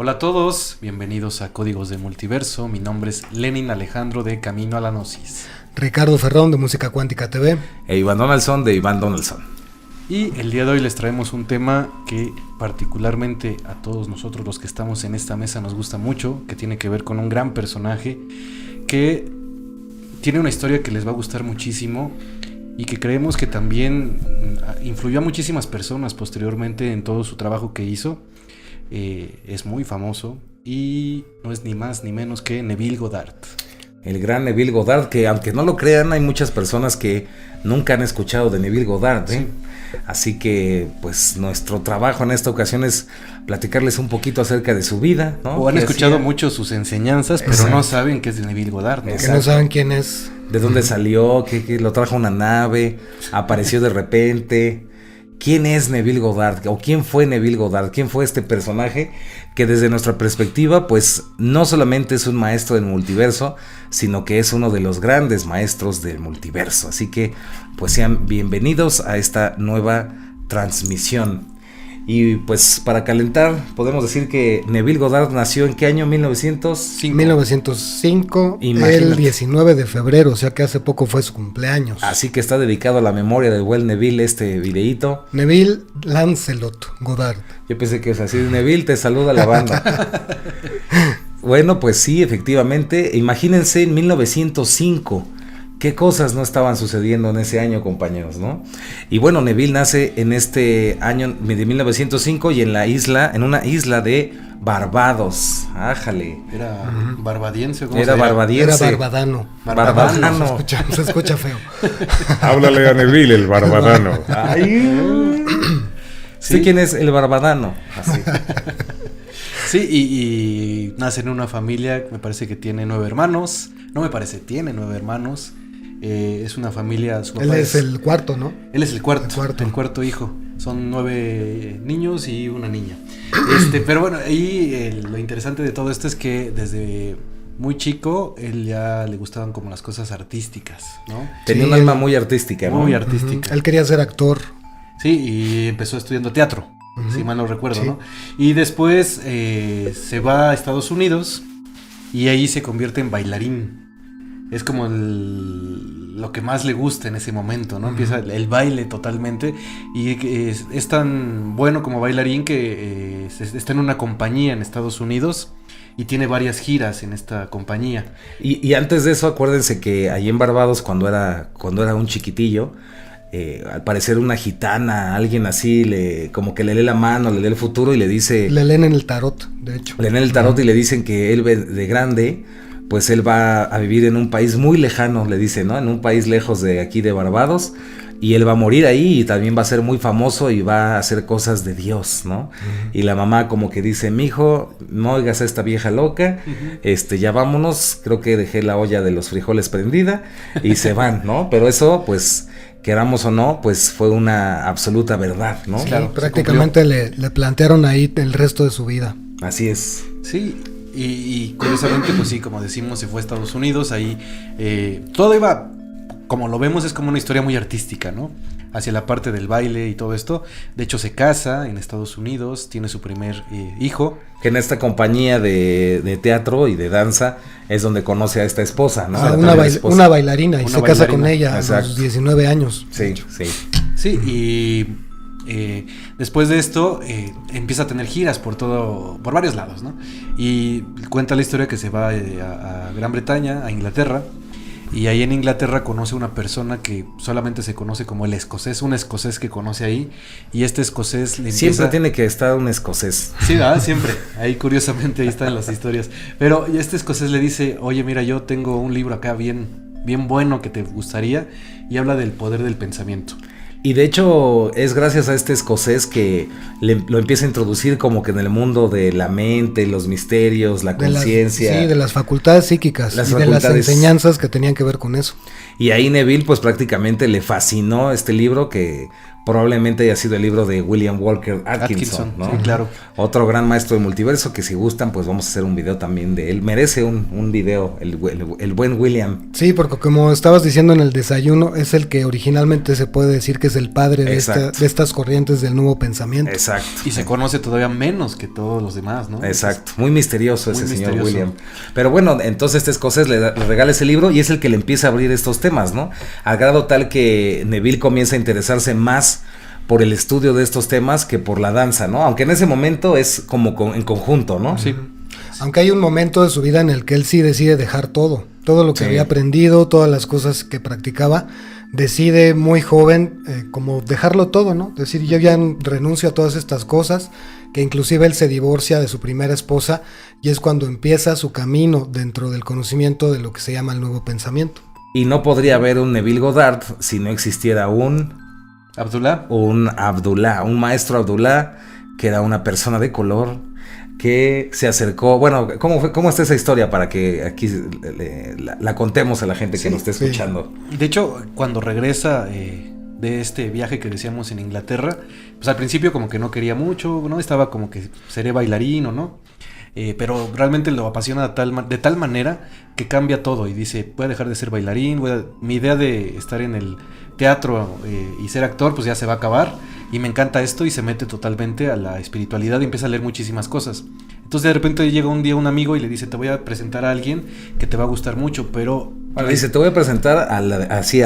Hola a todos, bienvenidos a Códigos de Multiverso. Mi nombre es Lenin Alejandro de Camino a la Gnosis. Ricardo Ferrón de Música Cuántica TV. E Iván Donaldson de Iván Donaldson. Y el día de hoy les traemos un tema que particularmente a todos nosotros los que estamos en esta mesa nos gusta mucho, que tiene que ver con un gran personaje que tiene una historia que les va a gustar muchísimo y que creemos que también influyó a muchísimas personas posteriormente en todo su trabajo que hizo. Es muy famoso y no es ni más ni menos que Neville Goddard. El gran Neville Goddard, que aunque no lo crean, hay muchas personas que nunca han escuchado de Neville Goddard, ¿eh? Sí. Así que, pues, nuestro trabajo en esta ocasión es platicarles un poquito acerca de su vida, ¿no? O han escuchado mucho sus enseñanzas, pero exacto, no saben que es de Neville Goddard, ¿no? Que no saben quién es. De dónde salió, que lo trajo una nave, apareció de repente. ¿Quién es Neville Goddard? ¿O quién fue Neville Goddard? ¿Quién fue este personaje que desde nuestra perspectiva, pues no solamente es un maestro del multiverso, sino que es uno de los grandes maestros del multiverso? Así que, pues sean bienvenidos a esta nueva transmisión. Y pues para calentar, podemos decir que Neville Goddard nació ¿en qué año? 1905, el 19 de febrero, o sea que hace poco fue su cumpleaños. Así que está dedicado a la memoria del buen Neville este videíto. Neville Lancelot Goddard. Yo pensé que es así, Neville, te saluda la banda. Bueno, pues sí, efectivamente, imagínense en 1905. ¿Qué cosas no estaban sucediendo en ese año, compañeros, no? Y bueno, Neville nace en este año de 1905 y en una isla de Barbados. ¡Ájale! Era barbadiense. ¿Cómo era barbadiense. Era barbadano. Barbadano. Se escucha feo. Háblale a Neville, el barbadano. Ay. ¿Sí? ¿Quién es el barbadano? Así. Sí, y nace en una familia, me parece que tiene 9 hermanos. No me parece, tiene 9 hermanos. Es una familia. Él es el cuarto, ¿no? Él es el cuarto hijo. Son 9 niños y una niña. Pero bueno, ahí lo interesante de todo esto es que desde muy chico él ya le gustaban como las cosas artísticas, ¿no? Tenía un alma muy artística, ¿no? Muy artística. Él quería ser actor. Sí, y empezó estudiando teatro, si mal no recuerdo, sí, ¿no? Y después se va a Estados Unidos y ahí se convierte en bailarín. Es como lo que más le gusta en ese momento, ¿no? Empieza el baile totalmente y es tan bueno como bailarín que está en una compañía en Estados Unidos y tiene varias giras en esta compañía. Y antes de eso, acuérdense que ahí en Barbados, cuando era un chiquitillo, al parecer una gitana, alguien así, como que le lee la mano, le lee el futuro y le dice... Le leen en el tarot, de hecho. Le leen el tarot y le dicen que él de grande... pues él va a vivir en un país muy lejano, le dice, ¿no? En un país lejos de aquí de Barbados, y él va a morir ahí y también va a ser muy famoso y va a hacer cosas de Dios, ¿no? Y la mamá como que dice, mijo, no oigas a esta vieja loca, ya vámonos, creo que dejé la olla de los frijoles prendida, y se van, ¿no? Pero eso, pues, queramos o no, pues fue una absoluta verdad, ¿no? Sí, claro, prácticamente le plantearon ahí el resto de su vida. Así es. Sí. Y curiosamente, pues sí, como decimos, se fue a Estados Unidos, ahí todo iba, como lo vemos, es como una historia muy artística, ¿no? Hacia la parte del baile y todo esto. De hecho, se casa en Estados Unidos, tiene su primer hijo. Que en esta compañía de teatro y de danza es donde conoce a esta esposa, ¿no? Una bailarina y se casa con ella. Exacto. A los 19 años. Sí. Sí, y... después de esto empieza a tener giras por varios lados, ¿no? Y cuenta la historia que se va a Gran Bretaña, a Inglaterra, y ahí en Inglaterra conoce una persona que solamente se conoce como el escocés, un escocés que conoce ahí, y este escocés le empieza... Siempre tiene que estar un escocés. Sí, ¿verdad? Siempre. Ahí curiosamente ahí están las historias. Pero este escocés le dice, oye, mira, yo tengo un libro acá bien bueno que te gustaría, y habla del poder del pensamiento. Y de hecho es gracias a este escocés que lo empieza a introducir como que en el mundo de la mente, los misterios, la conciencia. Sí, de las facultades psíquicas de las enseñanzas que tenían que ver con eso. Y ahí Neville pues prácticamente le fascinó este libro que probablemente haya sido el libro de William Walker Atkinson, ¿no? Sí, claro. Otro gran maestro del multiverso que si gustan, pues vamos a hacer un video también de él. Merece un video, el buen William. Sí, porque como estabas diciendo en el desayuno, es el que originalmente se puede decir que es el padre de estas corrientes del nuevo pensamiento. Exacto. Y se conoce todavía menos que todos los demás, ¿no? Exacto. Muy misterioso Muy ese misterioso. señor William. Pero bueno, entonces este escocés le regala ese libro y es el que le empieza a abrir estos temas, ¿no? Al grado tal que Neville comienza a interesarse más por el estudio de estos temas que por la danza, ¿no? Aunque en ese momento es como en conjunto, ¿no? Sí. Aunque hay un momento de su vida en el que él sí decide dejar todo lo que Sí. había aprendido, todas las cosas que practicaba, decide muy joven como dejarlo todo, ¿no? Decir, yo ya renuncio a todas estas cosas, que inclusive él se divorcia de su primera esposa y es cuando empieza su camino dentro del conocimiento de lo que se llama el nuevo pensamiento. Y no podría haber un Neville Goddard si no existiera un Abdullah. Abdullah, un maestro Abdullah, que era una persona de color, que se acercó. Bueno, ¿cómo está esa historia para que aquí la contemos a la gente que nos esté escuchando? De hecho, cuando regresa de este viaje que decíamos en Inglaterra, pues al principio como que no quería mucho, ¿no? Estaba como que seré bailarín o no. Pero realmente lo apasiona de tal manera que cambia todo y dice, voy a dejar de ser bailarín, mi idea de estar en el teatro y ser actor pues ya se va a acabar y me encanta esto, y se mete totalmente a la espiritualidad y empieza a leer muchísimas cosas. Entonces de repente llega un día un amigo y le dice, te voy a presentar a alguien que te va a gustar mucho, pero... Bueno, dice, te voy a presentar al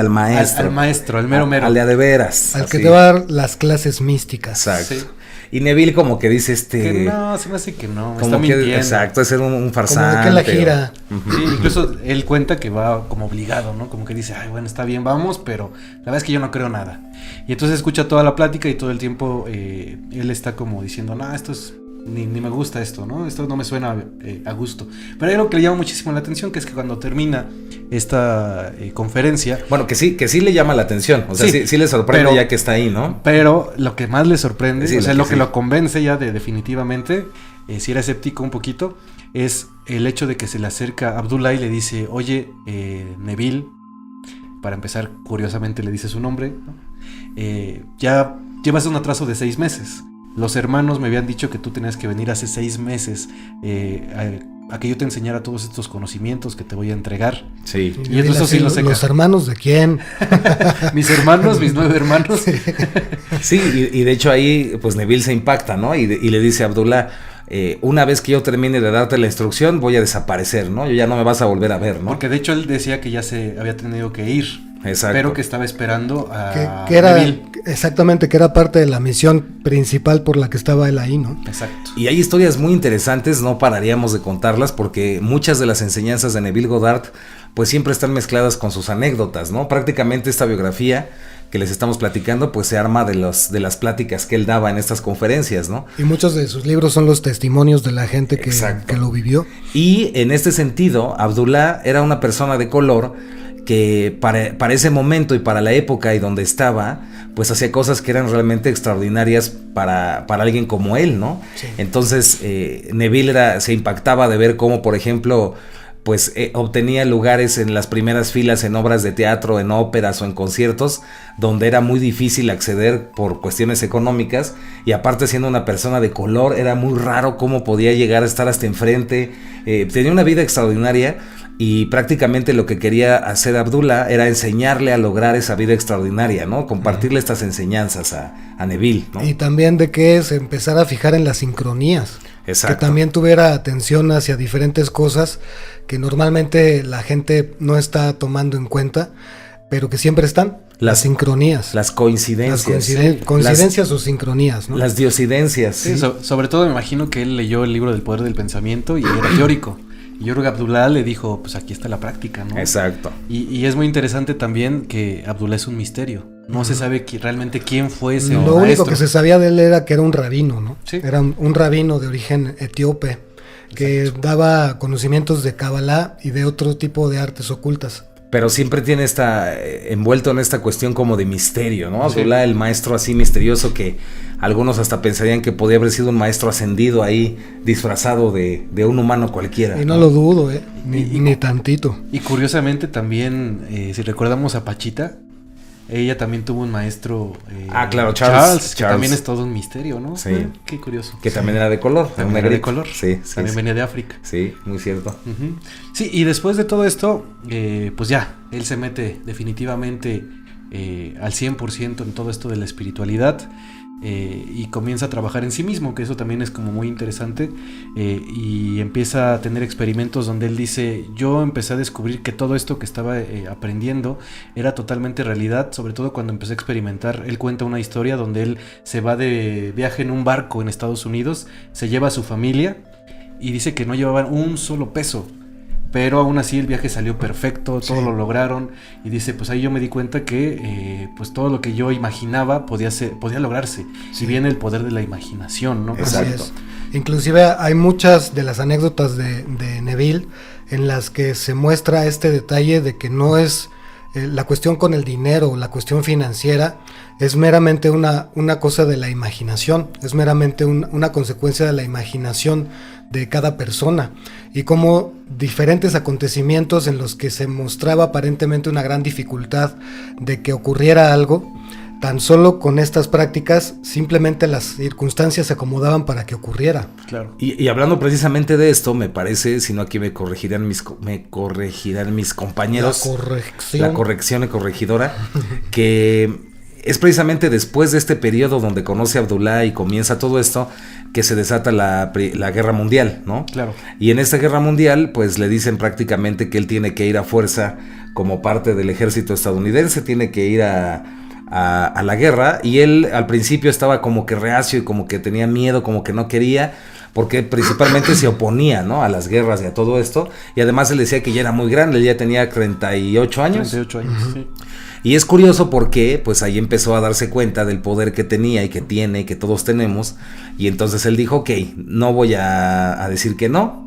maestro. Al maestro, al mero mero. Al de veras. Al que así. te va a dar las clases místicas. Exacto. Sí. Y Neville como que dice Que no, se me hace que no, me como está que, mintiendo. exacto, es ser un farsante. Como de que la gira. Sí, incluso él cuenta que va como obligado, ¿no? Como que dice, ay, bueno, está bien, vamos, pero la verdad es que yo no creo nada. Y entonces escucha toda la plática y todo el tiempo él está como diciendo, no, esto es... Ni me gusta esto, ¿no? Esto no me suena a gusto. Pero hay algo que le llama muchísimo la atención, que es que cuando termina esta conferencia... Bueno, que sí le llama la atención. O sea, sí le sorprende ya que está ahí, ¿no? Pero lo que más le sorprende, Sí, o sea, lo que sí. lo convence ya de definitivamente, si era escéptico un poquito, es el hecho de que se le acerca a Abdullah y le dice, oye, Neville, para empezar, curiosamente le dice su nombre, ¿no? Ya llevas un atraso de 6 meses. Los hermanos me habían dicho que tú tenías que venir hace 6 meses a que yo te enseñara todos estos conocimientos que te voy a entregar. Sí. Y eso sí lo seca. ¿Los hermanos de quién? Mis hermanos, mis 9 hermanos. Sí, y de hecho ahí pues Neville se impacta, ¿no? Y le dice a Abdullah, una vez que yo termine de darte la instrucción voy a desaparecer, ¿no? Ya no me vas a volver a ver, ¿no? Porque de hecho él decía que ya se había tenido que ir. Exacto. Pero que estaba esperando a que era Neville. exactamente, que era parte de la misión principal por la que estaba él ahí, ¿no? Exacto. Y hay historias muy interesantes, no pararíamos de contarlas porque muchas de las enseñanzas de Neville Goddard pues siempre están mezcladas con sus anécdotas, ¿no? Prácticamente esta biografía que les estamos platicando pues se arma de las pláticas que él daba en estas conferencias, ¿no? Y muchos de sus libros son los testimonios de la gente que lo vivió. Y en este sentido, Abdullah era una persona de color que para ese momento y para la época y donde estaba, pues hacía cosas que eran realmente extraordinarias para alguien como él, ¿no? Sí. Entonces, Neville se impactaba de ver cómo, por ejemplo, pues obtenía lugares en las primeras filas en obras de teatro, en óperas o en conciertos, donde era muy difícil acceder por cuestiones económicas, y aparte siendo una persona de color, era muy raro cómo podía llegar a estar hasta enfrente. Tenía una vida extraordinaria. Y prácticamente lo que quería hacer Abdullah era enseñarle a lograr esa vida extraordinaria, ¿no? Compartirle estas enseñanzas a Neville, ¿no? Y también de que se empezara a fijar en las sincronías. Exacto. Que también tuviera atención hacia diferentes cosas que normalmente la gente no está tomando en cuenta, pero que siempre están. Las sincronías. Las coincidencias. Coincidencias o sincronías, ¿no? Las diosidencias. Sí, sobre todo me imagino que él leyó el libro del poder del pensamiento y era teórico. Y yo creo que Abdullah le dijo, pues aquí está la práctica, ¿no? Exacto. Y es muy interesante también que Abdullah es un misterio. No se sabe realmente quién fue ese maestro. Lo único que se sabía de él era que era un rabino, ¿no? Sí. Era un rabino de origen etíope que daba conocimientos de Kabbalah y de otro tipo de artes ocultas. Pero siempre tiene envuelto en esta cuestión como de misterio, ¿no? Abdullah, el maestro así misterioso que algunos hasta pensarían que podía haber sido un maestro ascendido ahí, disfrazado de un humano cualquiera. Y no lo dudo, ni tantito. Y curiosamente también, si recordamos a Pachita, Ella también tuvo un maestro. Claro, Charles. Que también es todo un misterio, ¿no? Sí. Qué curioso. Que también era de color. También era de color. Sí, también sí. venía de África. Sí, muy cierto. Uh-huh. Sí, y después de todo esto, pues ya, él se mete definitivamente al 100% en todo esto de la espiritualidad. Y comienza a trabajar en sí mismo, que eso también es como muy interesante, y empieza a tener experimentos donde él dice, yo empecé a descubrir que todo esto que estaba aprendiendo era totalmente realidad, sobre todo cuando empecé a experimentar. Él cuenta una historia donde él se va de viaje en un barco en Estados Unidos, se lleva a su familia y dice que no llevaban un solo peso, pero aún así el viaje salió perfecto, todo lo lograron, y dice, pues ahí yo me di cuenta que pues todo lo que yo imaginaba podía lograrse, si bien el poder de la imaginación, ¿no? Exacto. Así es. Inclusive hay muchas de las anécdotas de Neville en las que se muestra este detalle de que no es la cuestión con el dinero, la cuestión financiera, es meramente una cosa de la imaginación, es meramente una consecuencia de la imaginación de cada persona, y como diferentes acontecimientos en los que se mostraba aparentemente una gran dificultad de que ocurriera algo, tan solo con estas prácticas simplemente las circunstancias se acomodaban para que ocurriera. Claro. Y hablando precisamente de esto, me parece, si no aquí me corregirán mis compañeros, la corrección y corregidora, que es precisamente después de este periodo donde conoce a Abdullah y comienza todo esto, que se desata la guerra mundial, ¿no? Claro. Y en esta guerra mundial, pues le dicen prácticamente que él tiene que ir a fuerza como parte del ejército estadounidense, tiene que ir a la guerra, y él al principio estaba como que reacio y como que tenía miedo, como que no quería, porque principalmente se oponía, ¿no?, a las guerras y a todo esto, y además él decía que ya era muy grande, él ya tenía 38 años. 38 años, sí. Y es curioso porque pues ahí empezó a darse cuenta del poder que tenía y que tiene y que todos tenemos, y entonces él dijo, ok, no voy a decir que no,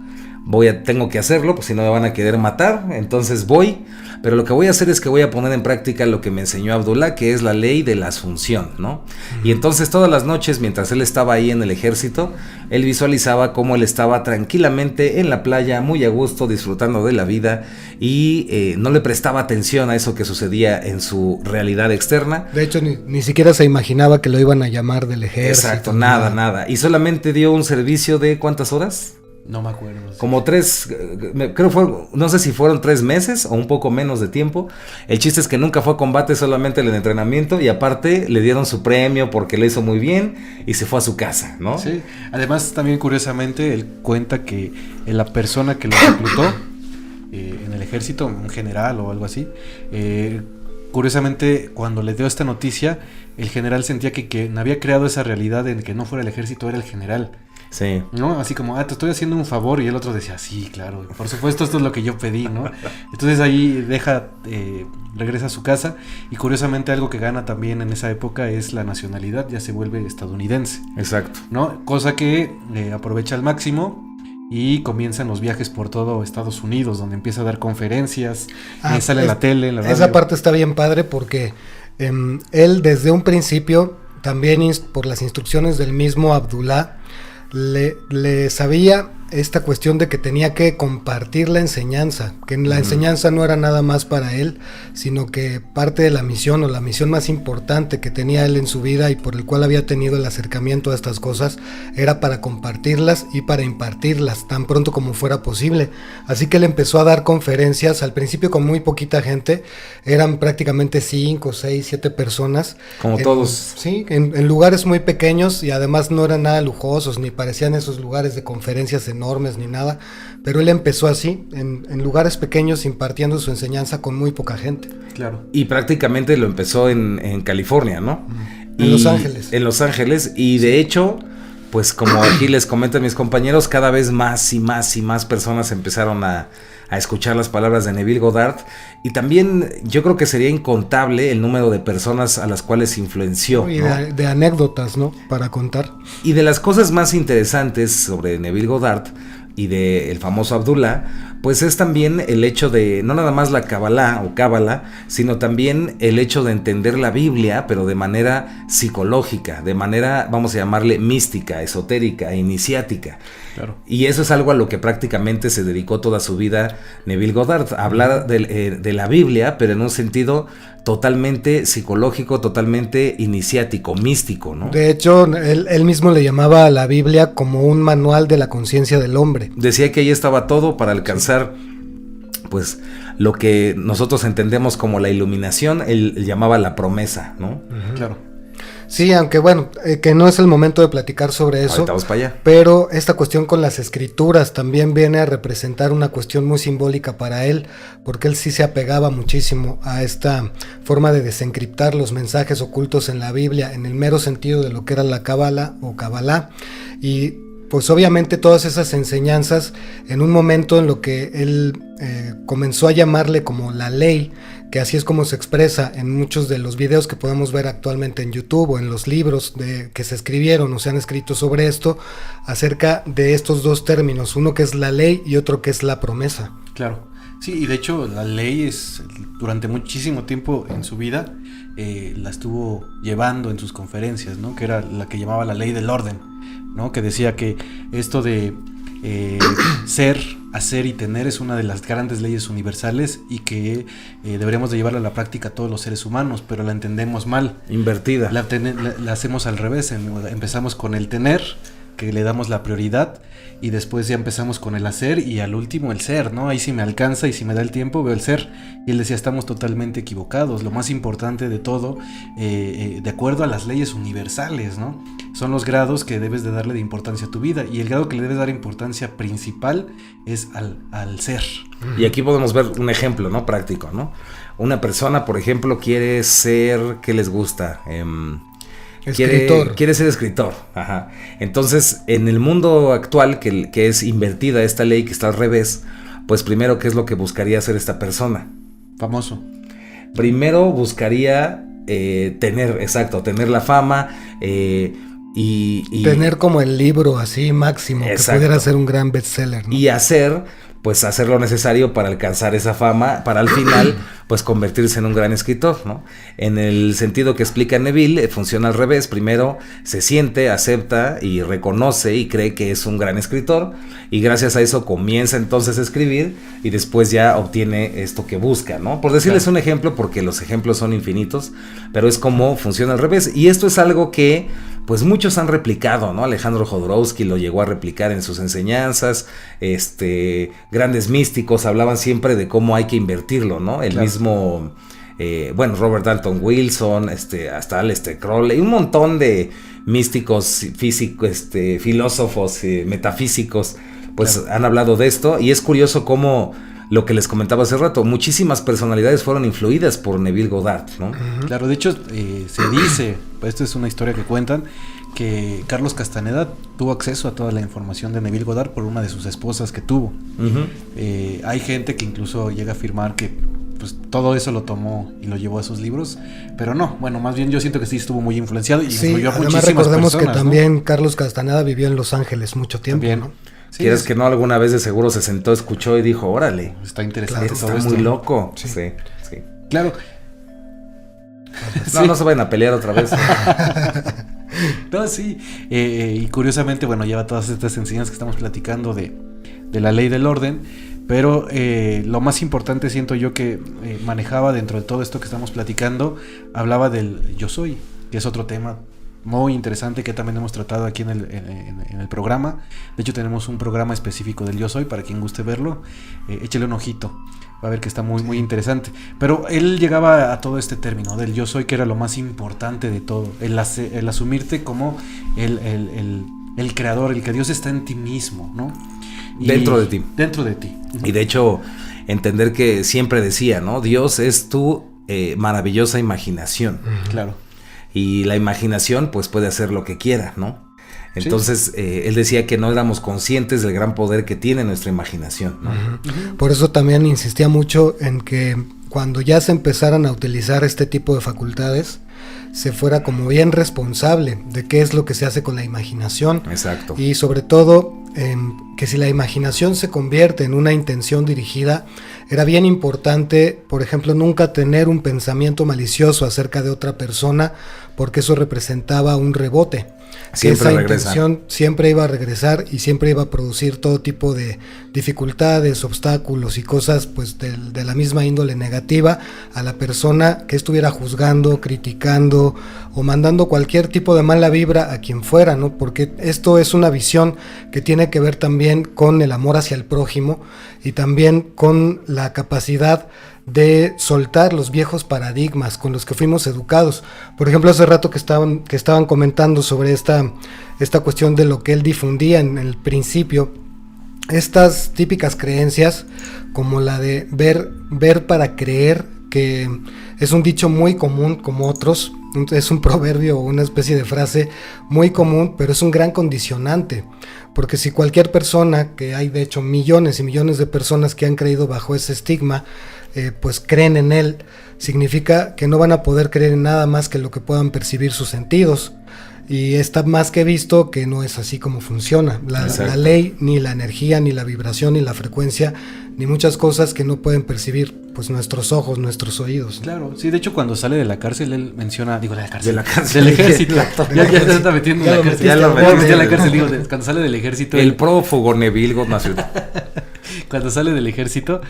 tengo que hacerlo, pues si no me van a querer matar, entonces voy, pero lo que voy a hacer es que voy a poner en práctica lo que me enseñó Abdullah, que es la ley de la asunción, ¿no? Y entonces todas las noches, mientras él estaba ahí en el ejército, él visualizaba cómo él estaba tranquilamente en la playa, muy a gusto, disfrutando de la vida, y no le prestaba atención a eso que sucedía en su realidad externa. De hecho, ni siquiera se imaginaba que lo iban a llamar del ejército. Exacto, nada. Y solamente dio un servicio de ¿cuántas horas? No me acuerdo. Sí. Como 3, no sé si fueron 3 meses o un poco menos de tiempo. El chiste es que nunca fue a combate, solamente el entrenamiento, y aparte le dieron su premio porque le hizo muy bien y se fue a su casa, ¿no? Sí, además también curiosamente él cuenta que la persona que lo reclutó en el ejército, un general o algo así, curiosamente cuando le dio esta noticia, el general sentía que quien había creado esa realidad en que no fuera el ejército era el general. Sí. ¿No? Así como, te estoy haciendo un favor, y el otro decía, sí, claro, por supuesto, esto es lo que yo pedí, ¿no? Entonces ahí regresa a su casa, y curiosamente algo que gana también en esa época es la nacionalidad, ya se vuelve estadounidense. Exacto. ¿No? Cosa que aprovecha al máximo, y comienzan los viajes por todo Estados Unidos, donde empieza a dar conferencias, sale en la tele, en la radio. Esa parte está bien padre porque él desde un principio, también por las instrucciones del mismo Abdullah, le sabía esta cuestión de que tenía que compartir la enseñanza, que la enseñanza no era nada más para él, sino que parte de la misión, o la misión más importante que tenía él en su vida y por el cual había tenido el acercamiento a estas cosas, era para compartirlas y para impartirlas tan pronto como fuera posible. Así que él empezó a dar conferencias, al principio con muy poquita gente, eran prácticamente 5, 6, 7 personas. Como todos. Sí, en lugares muy pequeños, y además no eran nada lujosos, ni parecían esos lugares de conferencias enormes ni nada, pero él empezó así, en lugares pequeños, impartiendo su enseñanza con muy poca gente. Claro. Y prácticamente lo empezó en California, ¿no? En Los Ángeles. En Los Ángeles, y de hecho, pues como aquí les comentan mis compañeros, cada vez más y más y más personas empezaron a escuchar las palabras de Neville Goddard, y también yo creo que sería incontable el número de personas a las cuales influenció, Y ¿no? de anécdotas, ¿no?, para contar. Y de las cosas más interesantes sobre Neville Goddard y del famoso Abdullah, pues es también el hecho de, no nada más la Kabbalah o Cábala, sino también el hecho de entender la Biblia, pero de manera psicológica, de manera, vamos a llamarle mística, esotérica, iniciática. Claro. Y eso es algo a lo que prácticamente se dedicó toda su vida Neville Goddard, a hablar de la Biblia, pero en un sentido totalmente psicológico, totalmente iniciático, místico, ¿no? De hecho, él mismo le llamaba a la Biblia como un manual de la conciencia del hombre. Decía que ahí estaba todo para alcanzar, pues, lo que nosotros entendemos como la iluminación, él llamaba la promesa, ¿no? Claro. Sí, aunque bueno, que no es el momento de platicar sobre eso. Ahorita vamos para allá. Pero esta cuestión con las escrituras también viene a representar una cuestión muy simbólica para él, porque él sí se apegaba muchísimo a esta forma de desencriptar los mensajes ocultos en la Biblia, en el mero sentido de lo que era la Cábala o Kabbalah. Y pues obviamente todas esas enseñanzas, en un momento en lo que él comenzó a llamarle como la ley, que así es como se expresa en muchos de los videos que podemos ver actualmente en YouTube o en los libros que se escribieron o se han escrito sobre esto, acerca de estos dos términos, uno que es la ley y otro que es la promesa. Claro. Sí, y de hecho la ley durante muchísimo tiempo en su vida la estuvo llevando en sus conferencias, ¿no? Que era la que llamaba la ley del orden, ¿no? Que decía que esto de ser, hacer y tener es una de las grandes leyes universales y que deberíamos de llevarla a la práctica todos los seres humanos, pero la entendemos mal. Invertida. La hacemos al revés, empezamos con el tener, que le damos la prioridad, y después ya empezamos con el hacer y al último el ser, ¿no? Ahí sí me alcanza y si me da el tiempo veo el ser. Y él decía, estamos totalmente equivocados. Lo más importante de todo, de acuerdo a las leyes universales, ¿no? Son los grados que debes de darle de importancia a tu vida, y el grado que le debes dar importancia principal es al ser. Y aquí podemos ver un ejemplo, ¿no? Práctico, ¿no? Una persona, por ejemplo, quiere ser, ¿qué les gusta? Escritor. Quiere ser escritor. Ajá. Entonces, en el mundo actual, que es invertida esta ley, que está al revés, pues primero, ¿qué es lo que buscaría hacer esta persona? Famoso. Primero buscaría tener la fama y tener como el libro así máximo, exacto, que pudiera ser un gran bestseller, ¿no? Y hacer lo necesario para alcanzar esa fama, para al final pues convertirse en un gran escritor, ¿no? En el sentido que explica Neville, funciona al revés. Primero se siente, acepta y reconoce y cree que es un gran escritor, y gracias a eso comienza entonces a escribir y después ya obtiene esto que busca, ¿no? Por decirles un ejemplo, porque los ejemplos son infinitos, pero es como funciona al revés. Y esto es algo que pues muchos han replicado, ¿no? Alejandro Jodorowsky lo llegó a replicar en sus enseñanzas, grandes místicos hablaban siempre de cómo hay que invertirlo, ¿no? El mismo, Robert Dalton Wilson, hasta Aleister Crowley, un montón de místicos, físicos, filósofos, metafísicos, pues han hablado de esto, y es curioso cómo lo que les comentaba hace rato, muchísimas personalidades fueron influidas por Neville Goddard, ¿no? Claro, de hecho se dice, esto es una historia que cuentan, que Carlos Castaneda tuvo acceso a toda la información de Neville Goddard por una de sus esposas que tuvo. Hay gente que incluso llega a afirmar que pues todo eso lo tomó y lo llevó a sus libros, pero no, bueno, más bien yo siento que sí estuvo muy influenciado y sí, influyó a además muchísimas recordemos personas, que también Carlos Castaneda vivió en Los Ángeles mucho tiempo, también, ¿no? Sí, ¿Quieres que no? Alguna vez de seguro se sentó, escuchó y dijo, órale, está interesante, claro, todo está esto. muy loco. Sí. Sí. Claro. No se vayan a pelear otra vez. No, sí. Y curiosamente, bueno, lleva todas estas enseñanzas que estamos platicando de la ley del orden, pero lo más importante siento yo que manejaba dentro de todo esto que estamos platicando, hablaba del yo soy, que es otro tema muy interesante que también hemos tratado aquí en el programa. De hecho tenemos un programa específico del yo soy, para quien guste verlo, échale un ojito, va a ver que está muy muy interesante. Pero él llegaba a todo este término del yo soy, que era lo más importante de todo, el asumirte como el creador, el que Dios está en ti mismo, ¿no? Dentro de ti. Dentro de ti. Y de hecho, entender que siempre decía, ¿no? Dios es tu maravillosa imaginación. Claro. Y la imaginación pues puede hacer lo que quiera, ¿no? Entonces, él decía que no éramos conscientes del gran poder que tiene nuestra imaginación, ¿no? Por eso también insistía mucho en que cuando ya se empezaran a utilizar este tipo de facultades, se fuera como bien responsable de qué es lo que se hace con la imaginación. Exacto. Y sobre todo, que si la imaginación se convierte en una intención dirigida, era bien importante, por ejemplo, nunca tener un pensamiento malicioso acerca de otra persona, porque eso representaba un rebote. Siempre Esa regresa. intención siempre iba a regresar y siempre iba a producir todo tipo de dificultades, obstáculos y cosas pues de la misma índole negativa a la persona que estuviera juzgando, criticando o mandando cualquier tipo de mala vibra a quien fuera, ¿no? Porque esto es una visión que tiene que ver también con el amor hacia el prójimo y también con la capacidad de soltar los viejos paradigmas con los que fuimos educados. Por ejemplo, hace rato que estaban comentando sobre esta cuestión de lo que él difundía en el principio, estas típicas creencias como la de ver para creer, que es un dicho muy común como otros, es un proverbio o una especie de frase muy común, pero es un gran condicionante, porque si cualquier persona, que hay de hecho millones y millones de personas que han creído bajo ese estigma, pues creen en él, significa que no van a poder creer en nada más que lo que puedan percibir sus sentidos. Y está más que visto que no es así como funciona. La ley, ni la energía, ni la vibración, ni la frecuencia, ni muchas cosas que no pueden percibir pues nuestros ojos, nuestros oídos. Claro, sí, de hecho cuando sale de la cárcel él menciona, digo, de la cárcel, De la cárcel. del ejército, ya se está metiendo en la cárcel, ya lo ya metí. en la cárcel, digo, cuando sale del ejército, El prófugo Neville Goddard. cuando sale del ejército,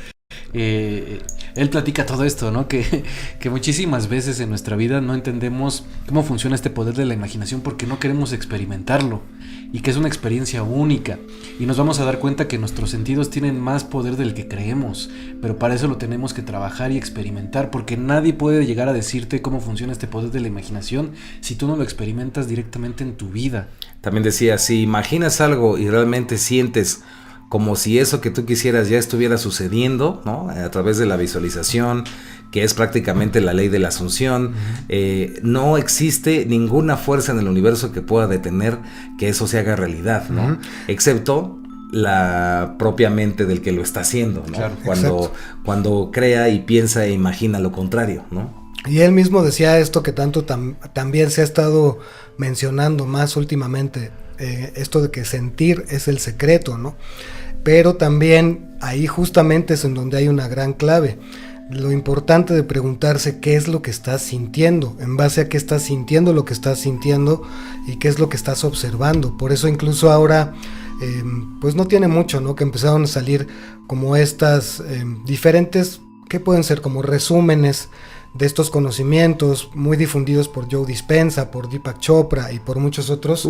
él platica todo esto, ¿no? Que muchísimas veces en nuestra vida no entendemos cómo funciona este poder de la imaginación porque no queremos experimentarlo y que es una experiencia única y nos vamos a dar cuenta que nuestros sentidos tienen más poder del que creemos, pero para eso lo tenemos que trabajar y experimentar porque nadie puede llegar a decirte cómo funciona este poder de la imaginación si tú no lo experimentas directamente en tu vida. También decía, si imaginas algo y realmente sientes como si eso que tú quisieras ya estuviera sucediendo, ¿no? A través de la visualización, que es prácticamente la ley de la asunción, no existe ninguna fuerza en el universo que pueda detener que eso se haga realidad, ¿no? Excepto la propia mente del que lo está haciendo, ¿no? Claro, cuando crea y piensa e imagina lo contrario, ¿no? Y él mismo decía esto que tanto también se ha estado mencionando más últimamente, esto de que sentir es el secreto, ¿no? Pero también ahí justamente es en donde hay una gran clave. Lo importante de preguntarse qué es lo que estás sintiendo, en base a qué estás sintiendo lo que estás sintiendo y qué es lo que estás observando. Por eso incluso ahora, pues no tiene mucho, ¿no? Que empezaron a salir como estas diferentes, que pueden ser como resúmenes de estos conocimientos muy difundidos por Joe Dispenza, por Deepak Chopra y por muchos otros,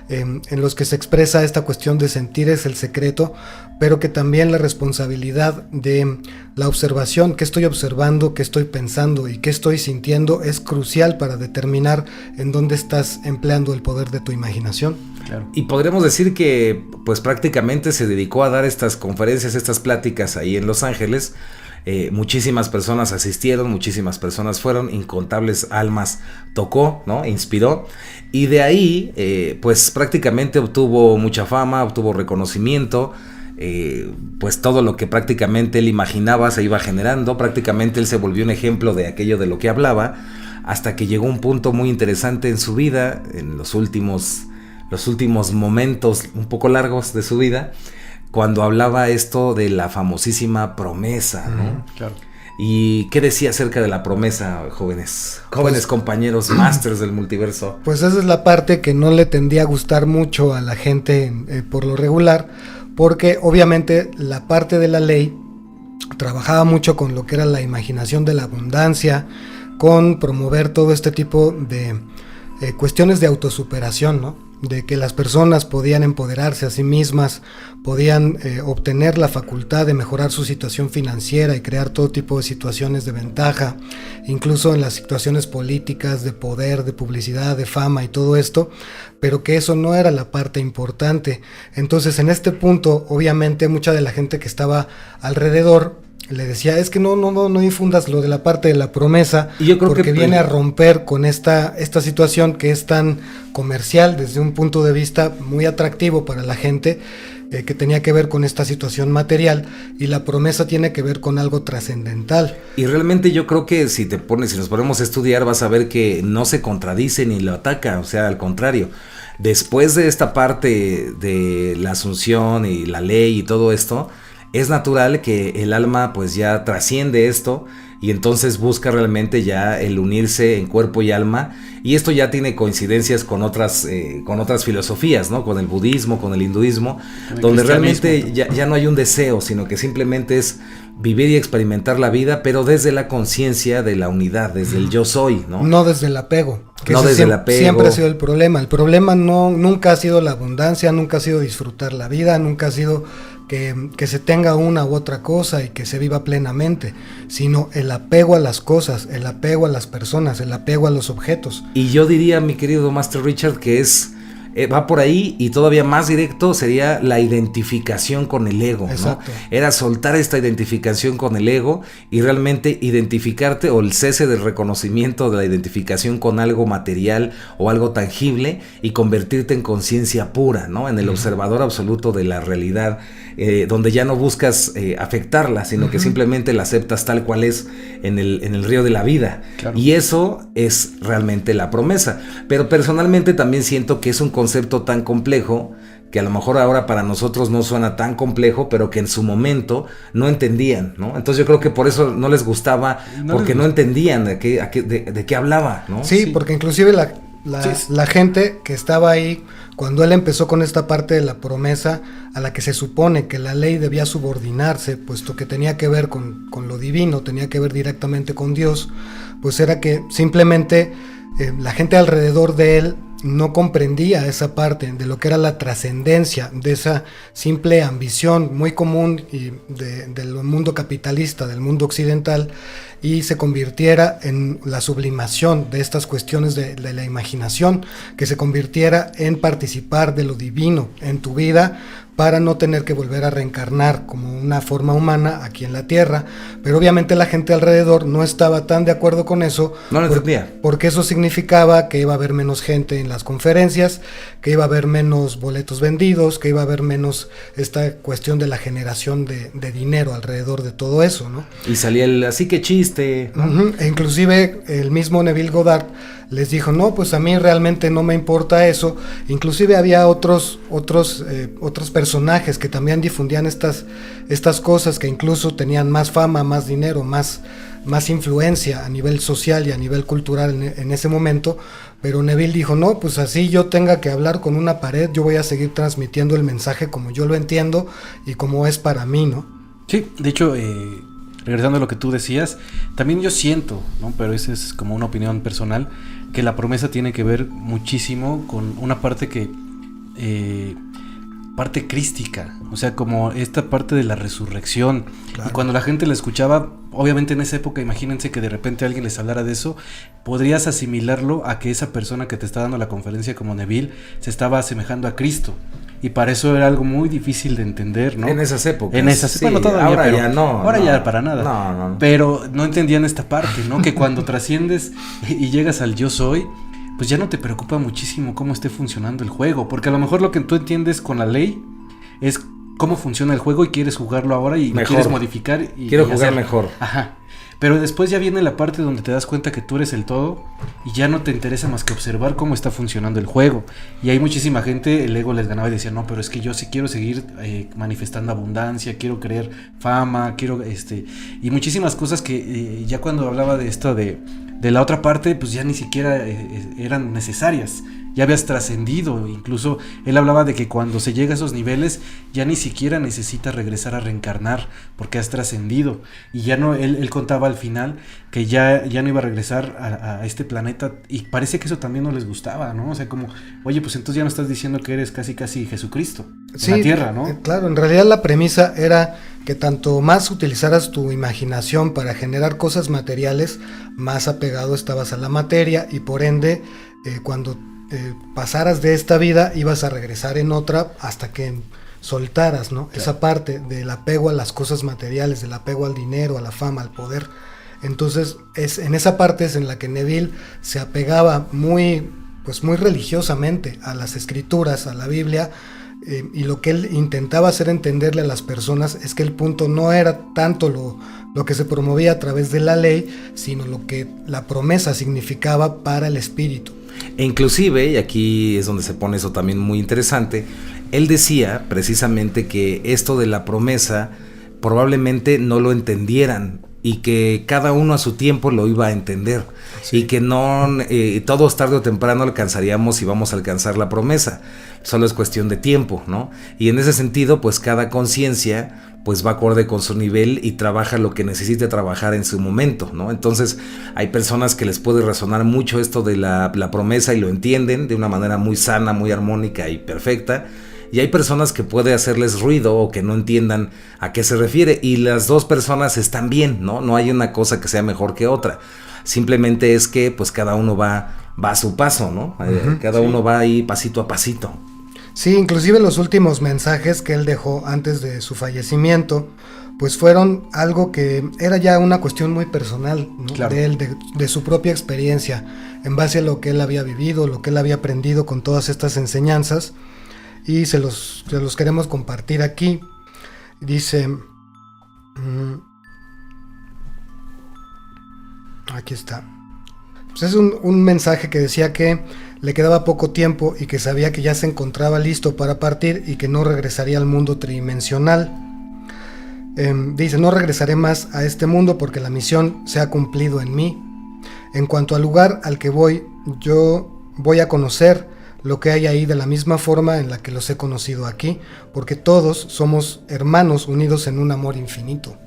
en los que se expresa esta cuestión de sentir es el secreto, pero que también la responsabilidad de la observación, qué estoy observando, qué estoy pensando y qué estoy sintiendo es crucial para determinar en dónde estás empleando el poder de tu imaginación. Claro. Y podremos decir que pues prácticamente se dedicó a dar estas conferencias, estas pláticas ahí en Los Ángeles. Muchísimas personas asistieron, muchísimas personas fueron, incontables almas tocó, ¿no? Inspiró, y de ahí pues prácticamente obtuvo mucha fama, obtuvo reconocimiento, pues todo lo que prácticamente él imaginaba se iba generando, prácticamente él se volvió un ejemplo de aquello de lo que hablaba, hasta que llegó un punto muy interesante en su vida, en los últimos momentos un poco largos de su vida, cuando hablaba esto de la famosísima promesa, ¿no? Claro. ¿Y qué decía acerca de la promesa, jóvenes compañeros, masters del multiverso? Pues esa es la parte que no le tendía a gustar mucho a la gente por lo regular, porque obviamente la parte de la ley trabajaba mucho con lo que era la imaginación de la abundancia, con promover todo este tipo de cuestiones de autosuperación, ¿no? De que las personas podían empoderarse a sí mismas, podían obtener la facultad de mejorar su situación financiera y crear todo tipo de situaciones de ventaja, incluso en las situaciones políticas, de poder, de publicidad, de fama y todo esto, pero que eso no era la parte importante. Entonces, en este punto, obviamente, mucha de la gente que estaba alrededor le decía, es que no difundas lo de la parte de la promesa, y yo creo porque que viene a romper con esta situación que es tan comercial desde un punto de vista muy atractivo para la gente, que tenía que ver con esta situación material, y la promesa tiene que ver con algo trascendental. Y realmente yo creo que si nos ponemos a estudiar vas a ver que no se contradice ni lo ataca, o sea, al contrario. después de esta parte de la asunción y la ley y todo esto, es natural que el alma pues ya trasciende esto y entonces busca realmente ya el unirse en cuerpo y alma, y esto ya tiene coincidencias con otras filosofías, ¿no? Con el budismo, con el hinduismo, donde realmente ya no hay un deseo, sino que simplemente es vivir y experimentar la vida, pero desde la conciencia de la unidad, desde el yo soy, ¿no? No desde el apego. Que no desde el apego. Siempre ha sido el problema. El problema nunca ha sido la abundancia, nunca ha sido disfrutar la vida, nunca ha sido que se tenga una u otra cosa y que se viva plenamente, sino el apego a las cosas, el apego a las personas, el apego a los objetos. Y yo diría, mi querido Master Richard, que va por ahí, y todavía más directo sería la identificación con el ego, ¿no? Era soltar esta identificación con el ego y realmente identificarte, o el cese del reconocimiento de la identificación con algo material o algo tangible, y convertirte en conciencia pura, ¿no? En el observador absoluto de la realidad, donde ya no buscas afectarla, sino que simplemente la aceptas tal cual es en el río de la vida. Claro. Y eso es realmente la promesa. Pero personalmente también siento que es un concepto tan complejo que a lo mejor ahora para nosotros no suena tan complejo, pero que en su momento no entendían, ¿no? Entonces yo creo que por eso no les gustaba, porque no entendían de qué hablaba, ¿no? Sí, porque inclusive la gente que estaba ahí cuando él empezó con esta parte de la promesa, a la que se supone que la ley debía subordinarse, puesto que tenía que ver con lo divino, tenía que ver directamente con Dios, pues era que simplemente la gente alrededor de él no comprendía esa parte de lo que era la trascendencia de esa simple ambición muy común del mundo capitalista, del mundo occidental, y se convirtiera en la sublimación de estas cuestiones de la imaginación, que se convirtiera en participar de lo divino en tu vida, para no tener que volver a reencarnar como una forma humana aquí en la Tierra. Pero obviamente la gente alrededor no estaba tan de acuerdo con eso. No lo entendía. Porque eso significaba que iba a haber menos gente en las conferencias, que iba a haber menos boletos vendidos, que iba a haber menos esta cuestión de la generación de dinero alrededor de todo eso, ¿no? Y salía así que chiste, ¿no? E inclusive el mismo Neville Goddard les dijo, no, pues a mí realmente no me importa eso. Inclusive había otros personajes que también difundían estas cosas, que incluso tenían más fama, más dinero, más influencia a nivel social y a nivel cultural en ese momento. Pero Neville dijo, no, pues así yo tenga que hablar con una pared, yo voy a seguir transmitiendo el mensaje como yo lo entiendo y como es para mí, ¿no? Sí, de hecho, regresando a lo que tú decías, también yo siento, ¿no? Pero esa es como una opinión personal, que la promesa tiene que ver muchísimo con una parte parte crística, o sea, como esta parte de la resurrección. Claro. Y cuando la gente la escuchaba, obviamente en esa época, imagínense que de repente alguien les hablara de eso, podrías asimilarlo a que esa persona que te está dando la conferencia, como Neville, se estaba asemejando a Cristo. Y para eso era algo muy difícil de entender, ¿no? En esas épocas. Sí, bueno, todavía, ahora pero ya no. Ahora ya para nada. No. Pero no entendían esta parte, ¿no? Que cuando trasciendes y llegas al yo soy, pues ya no te preocupa muchísimo cómo esté funcionando el juego. Porque a lo mejor lo que tú entiendes con la ley es cómo funciona el juego y quieres jugarlo ahora y mejor. Quieres modificar. Quiero jugar mejor. Ajá. Pero después ya viene la parte donde te das cuenta que tú eres el todo y ya no te interesa más que observar cómo está funcionando el juego. Y hay muchísima gente, el ego les ganaba y decía, no, pero es que yo sí quiero seguir manifestando abundancia, quiero creer fama, quiero y muchísimas cosas que ya cuando hablaba de esto de la otra parte, pues ya ni siquiera eran necesarias. Ya habías trascendido, incluso él hablaba de que cuando se llega a esos niveles ya ni siquiera necesitas regresar a reencarnar porque has trascendido. Y ya no, él contaba al final que ya no iba a regresar a este planeta, y parece que eso también no les gustaba, ¿no? O sea, como, oye, pues entonces ya no estás diciendo que eres casi Jesucristo en la tierra, ¿no? Claro, en realidad la premisa era que tanto más utilizaras tu imaginación para generar cosas materiales, más apegado estabas a la materia, y por ende, cuando pasaras de esta vida, ibas a regresar en otra hasta que soltaras, ¿no? Claro. Esa parte del apego a las cosas materiales, del apego al dinero, a la fama, al poder. Entonces, en esa parte es en la que Neville se apegaba muy religiosamente a las escrituras, a la Biblia, y lo que él intentaba hacer entenderle a las personas es que el punto no era tanto lo que se promovía a través de la ley, sino lo que la promesa significaba para el espíritu. E inclusive, y aquí es donde se pone eso también muy interesante, él decía precisamente que esto de la promesa probablemente no lo entendieran y que cada uno a su tiempo lo iba a entender, sí. Y que no todos tarde o temprano alcanzaríamos y vamos a alcanzar la promesa, solo es cuestión de tiempo, ¿no? Y en ese sentido, pues cada conciencia pues va acorde con su nivel y trabaja lo que necesite trabajar en su momento, ¿no? Entonces hay personas que les puede resonar mucho esto de la promesa y lo entienden de una manera muy sana, muy armónica y perfecta, y hay personas que puede hacerles ruido o que no entiendan a qué se refiere, y las dos personas están bien, ¿no? No hay una cosa que sea mejor que otra, simplemente es que pues cada uno va a su paso, ¿no? Cada uno va ahí pasito a pasito. Sí, inclusive los últimos mensajes que él dejó antes de su fallecimiento, pues fueron algo que era ya una cuestión muy personal, ¿no? Claro. De él, de su propia experiencia, en base a lo que él había vivido, lo que él había aprendido con todas estas enseñanzas, y se los queremos compartir aquí. Dice, aquí está. Pues es un mensaje que decía que le quedaba poco tiempo y que sabía que ya se encontraba listo para partir y que no regresaría al mundo tridimensional. Dice, no regresaré más a este mundo porque la misión se ha cumplido en mí. En cuanto al lugar al que voy, yo voy a conocer lo que hay ahí de la misma forma en la que los he conocido aquí, porque todos somos hermanos unidos en un amor infinito.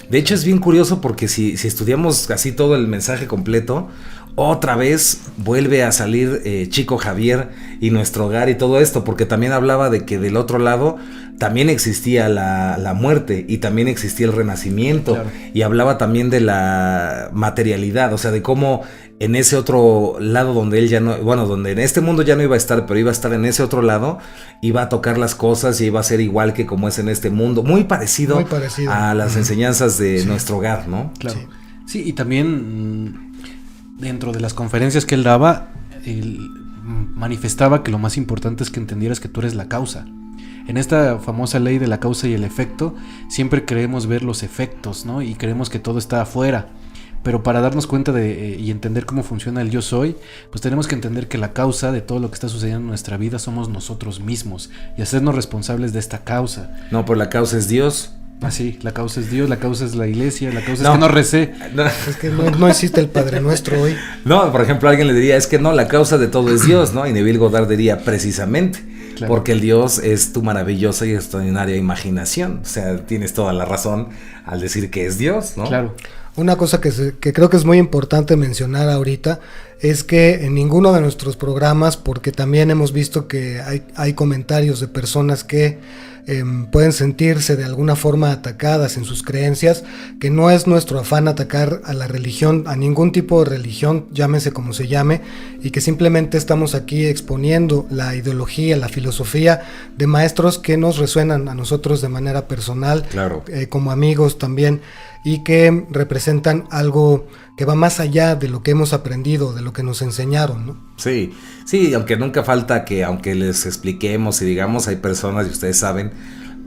De hecho es bien curioso porque si estudiamos así todo el mensaje completo, otra vez vuelve a salir Chico Javier y nuestro hogar y todo esto, porque también hablaba de que del otro lado también existía la muerte y también existía el renacimiento, claro. Y hablaba también de la materialidad, o sea, de cómo en ese otro lado donde él ya no, bueno, donde en este mundo ya no iba a estar, pero iba a estar en ese otro lado, iba a tocar las cosas y iba a ser igual que como es en este mundo, muy parecido a las enseñanzas de nuestro hogar, ¿no? Claro. Sí, y también dentro de las conferencias que él daba, él manifestaba que lo más importante es que entendieras que tú eres la causa. En esta famosa ley de la causa y el efecto, siempre queremos ver los efectos, ¿no? Y creemos que todo está afuera. Pero para darnos cuenta y entender cómo funciona el yo soy, pues tenemos que entender que la causa de todo lo que está sucediendo en nuestra vida somos nosotros mismos y hacernos responsables de esta causa. No, pues la causa es Dios. Ah, sí, la causa es Dios, la causa es la iglesia, la causa es que no recé. No. Es que no existe el Padre Nuestro hoy. No, por ejemplo, alguien le diría, es que no, la causa de todo es Dios, ¿no? Y Neville Goddard diría, precisamente, claro. Porque el Dios es tu maravillosa y extraordinaria imaginación. O sea, tienes toda la razón al decir que es Dios, ¿no? Claro. Una cosa que creo que es muy importante mencionar ahorita es que en ninguno de nuestros programas, porque también hemos visto que hay comentarios de personas que pueden sentirse de alguna forma atacadas en sus creencias, que no es nuestro afán atacar a la religión, a ningún tipo de religión, llámese como se llame, y que simplemente estamos aquí exponiendo la ideología, la filosofía de maestros que nos resuenan a nosotros de manera personal, claro. Como amigos también, y que representan algo que va más allá de lo que hemos aprendido, de lo que nos enseñaron, ¿no? Sí, aunque nunca falta que, aunque les expliquemos y digamos, hay personas, y ustedes saben,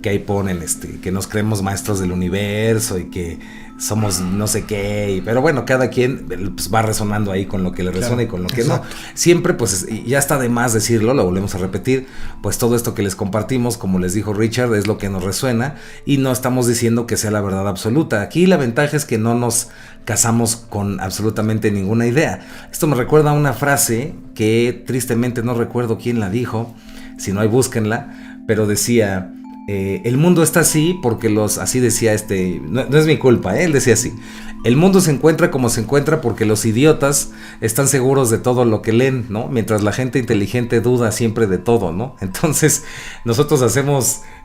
que ahí ponen que nos creemos maestros del universo y que somos no sé qué, pero bueno, cada quien pues, va resonando ahí con lo que le resuena, claro, y con lo que exacto. No. Siempre, pues ya está de más decirlo, lo volvemos a repetir, pues todo esto que les compartimos, como les dijo Richard, es lo que nos resuena y no estamos diciendo que sea la verdad absoluta. Aquí la ventaja es que no nos casamos con absolutamente ninguna idea. Esto me recuerda a una frase que tristemente no recuerdo quién la dijo, si no hay búsquenla, pero decía... el mundo está así porque así decía no es mi culpa, él decía así, el mundo se encuentra como se encuentra porque los idiotas están seguros de todo lo que leen, ¿no? Mientras la gente inteligente duda siempre de todo, ¿no? Entonces nosotros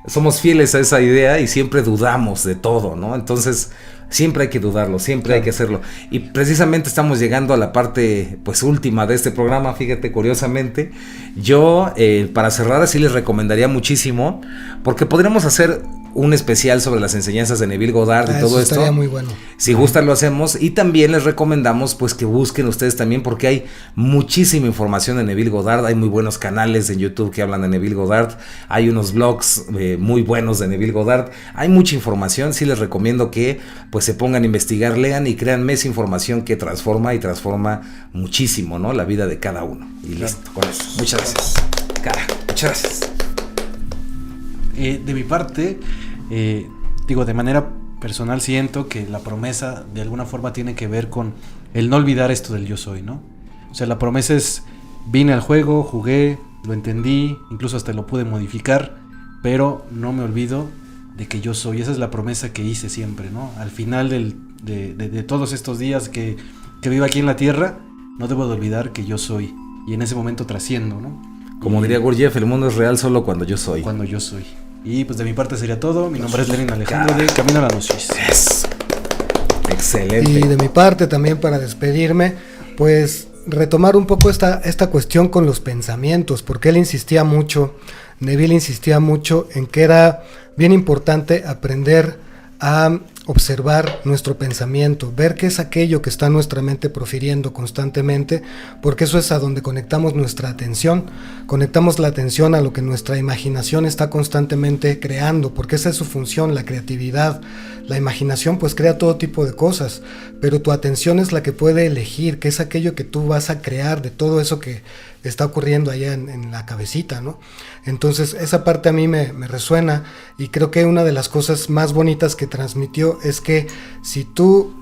somos fieles a esa idea y siempre dudamos de todo, ¿no? Entonces siempre hay que dudarlo, siempre claro. Hay que hacerlo. Y precisamente estamos llegando a la parte pues última de este programa, fíjate, curiosamente. Yo, para cerrar, así les recomendaría muchísimo, porque podríamos hacer un especial sobre las enseñanzas de Neville Goddard y todo esto. Estaría muy bueno. Si gustan lo hacemos, y también les recomendamos pues que busquen ustedes también, porque hay muchísima información de Neville Goddard. Hay muy buenos canales en YouTube que hablan de Neville Goddard, hay unos blogs muy buenos de Neville Goddard, hay mucha información. Sí les recomiendo que pues se pongan a investigar, lean, y créanme, es información que transforma muchísimo, ¿no? La vida de cada uno. Y listo, con eso. Muchas gracias. Muchas gracias. De mi parte, de manera personal siento que la promesa de alguna forma tiene que ver con el no olvidar esto del yo soy, ¿no? O sea, la promesa es, vine al juego, jugué, lo entendí, incluso hasta lo pude modificar, pero no me olvido de que yo soy. Esa es la promesa que hice siempre, ¿no? Al final de todos estos días que vivo aquí en la tierra, no debo de olvidar que yo soy, y en ese momento trasciendo, ¿no? Como diría Gurdjieff, el mundo es real solo cuando yo soy. Cuando yo soy. Y pues de mi parte sería todo. Mi nombre es Lenin Alejandro de Camino a la Gnosis. Yes. Excelente. Y de mi parte también, para despedirme, pues retomar un poco esta cuestión con los pensamientos, porque Neville insistía mucho en que era bien importante aprender a observar nuestro pensamiento, ver qué es aquello que está nuestra mente profiriendo constantemente, porque eso es a donde conectamos nuestra atención, conectamos la atención a lo que nuestra imaginación está constantemente creando, porque esa es su función, la creatividad. La imaginación pues crea todo tipo de cosas, pero tu atención es la que puede elegir qué es aquello que tú vas a crear de todo eso que está ocurriendo allá en la cabecita, ¿no? Entonces esa parte a mí me resuena, y creo que una de las cosas más bonitas que transmitió es que si tú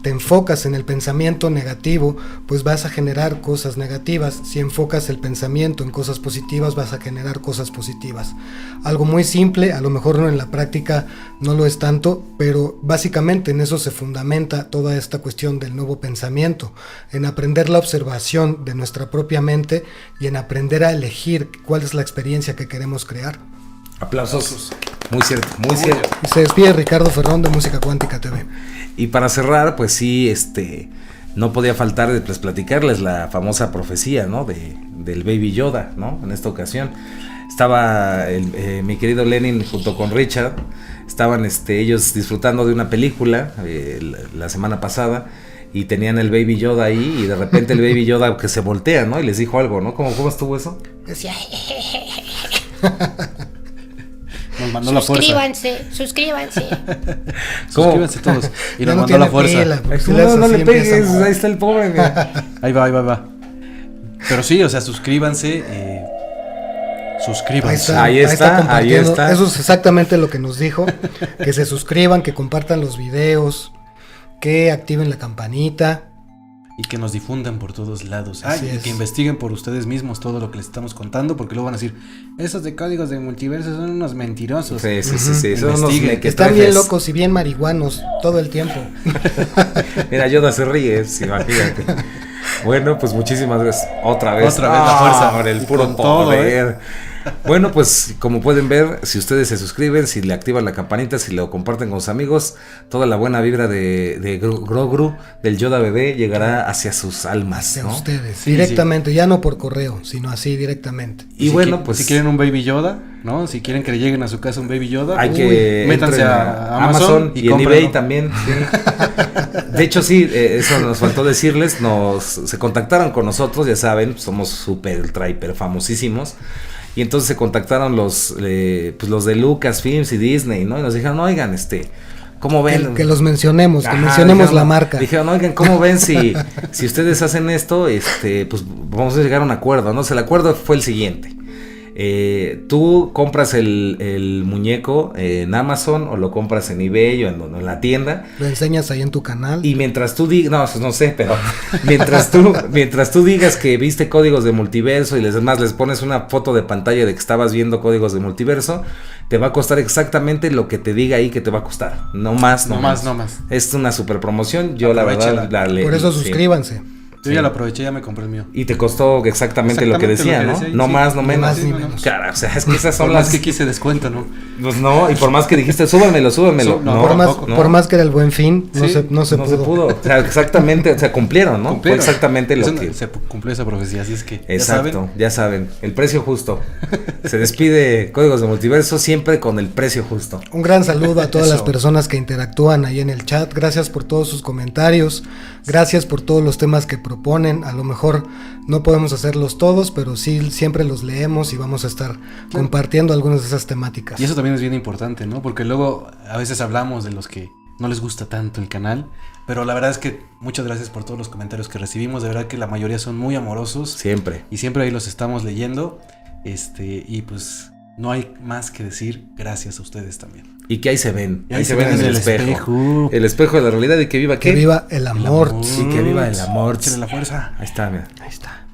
te enfocas en el pensamiento negativo, pues vas a generar cosas negativas. Si enfocas el pensamiento en cosas positivas, vas a generar cosas positivas. Algo muy simple, a lo mejor en la práctica no lo es tanto, pero básicamente en eso se fundamenta toda esta cuestión del nuevo pensamiento, en aprender la observación de nuestra propia mente y en aprender a elegir cuál es la experiencia que queremos crear. Aplausos. Muy cierto, muy cierto. Y se despide Ricardo Ferrón de Música Cuántica TV. Y para cerrar, pues sí, no podía faltar de pues, platicarles la famosa profecía, ¿no? Del Baby Yoda, ¿no? En esta ocasión estaba mi querido Lenin junto con Richard, estaban ellos disfrutando de una película la semana pasada, y tenían el Baby Yoda ahí, y de repente el Baby Yoda que se voltea, ¿no? Y les dijo algo, ¿no? ¿Cómo estuvo eso? Decía, Nos mandó la fuerza. Suscríbanse. Suscríbanse todos. Y nos no mandó la tiene fuerza. pila, porque No le pegues, empieza, ahí está el pobre, mira. Ahí va. Pero sí, o sea, suscríbanse. Suscríbanse. Ahí está, compartiendo. ahí está. Eso es exactamente lo que nos dijo. Que se suscriban, que compartan los videos, que activen la campanita. Y que nos difundan por todos lados. Así Y es. que investiguen por ustedes mismos todo lo que les estamos contando, porque luego van a decir, esos de códigos de multiverso son unos mentirosos. Sí. Son unos Investiguen. mequetrefes. Están bien locos y bien marihuanos todo el tiempo. Mira, Yoda se ríe, imagínate. Bueno, pues muchísimas gracias. Otra vez la fuerza. Por el Y puro con todo, poder. Bueno, pues como pueden ver, si ustedes se suscriben, si le activan la campanita, si lo comparten con sus amigos, toda la buena vibra de Grogru, del Yoda bebé, llegará hacia sus almas, Hacia ¿no? ustedes. Sí, directamente, ya no por correo, sino así directamente. Y bueno, si pues si quieren un Baby Yoda, ¿no? Si quieren que le lleguen a su casa un Baby Yoda, hay que métanse entren a Amazon y en cómprenlo. eBay también. Sí. De hecho, sí, eso nos faltó decirles. Se contactaron con nosotros, ya saben, somos súper, ultra, hiper famosísimos. Y entonces se contactaron los de Lucasfilms y Disney, ¿no? Y nos dijeron, oigan, ¿cómo ven? Que los mencionemos, que Ajá, mencionemos dijeron, la marca. Dijeron, oigan, ¿cómo ven si ustedes hacen esto? Pues vamos a llegar a un acuerdo, ¿no? O sea, el acuerdo fue el siguiente. Tú compras el muñeco en Amazon, o lo compras en eBay o en la tienda. Lo enseñas ahí en tu canal. Y mientras tú digas, no sé, pero mientras tú digas que viste códigos de multiverso y les pones una foto de pantalla de que estabas viendo códigos de multiverso, te va a costar exactamente lo que te diga ahí que te va a costar. No más. No más. Es una super promoción. Yo la verdad Aprovechenla. Por eso sí. suscríbanse. Yo ya lo aproveché, ya me compré el mío. Y te costó exactamente lo que decía, ¿no? No sí. más, no Ni menos. más ni no, menos. Cara, o sea, es que esas son Por las... más que quise descuento, ¿no? Pues no, y por más que dijiste, súbamelo. No, por, más, tampoco, no. por más que era el Buen Fin, no, Sí, no se pudo. O sea, exactamente, o sea, cumplieron, ¿no? Cumplieron. Fue exactamente lo Eso que... se cumplió esa profecía, así es que Exacto, ya saben, el precio justo. Se despide Códigos de Multiverso siempre con el precio justo. Un gran saludo a todas Eso. las personas que interactúan ahí en el chat. Gracias por todos sus comentarios. Gracias por todos los temas que proponen. A lo mejor no podemos hacerlos todos, pero sí siempre los leemos y vamos a estar compartiendo algunas de esas temáticas. Y eso también es bien importante, ¿no? Porque luego a veces hablamos de los que no les gusta tanto el canal, pero la verdad es que muchas gracias por todos los comentarios que recibimos. De verdad que la mayoría son muy amorosos Siempre. y siempre ahí los estamos leyendo. Y pues no hay más que decir, gracias a ustedes también. Y que ahí se ven, Y ahí se ven en el espejo. El espejo de la realidad y que viva Que ¿qué? viva el amor. Sí, que viva el amor. Échale la fuerza. Ahí está, mira. Ahí está.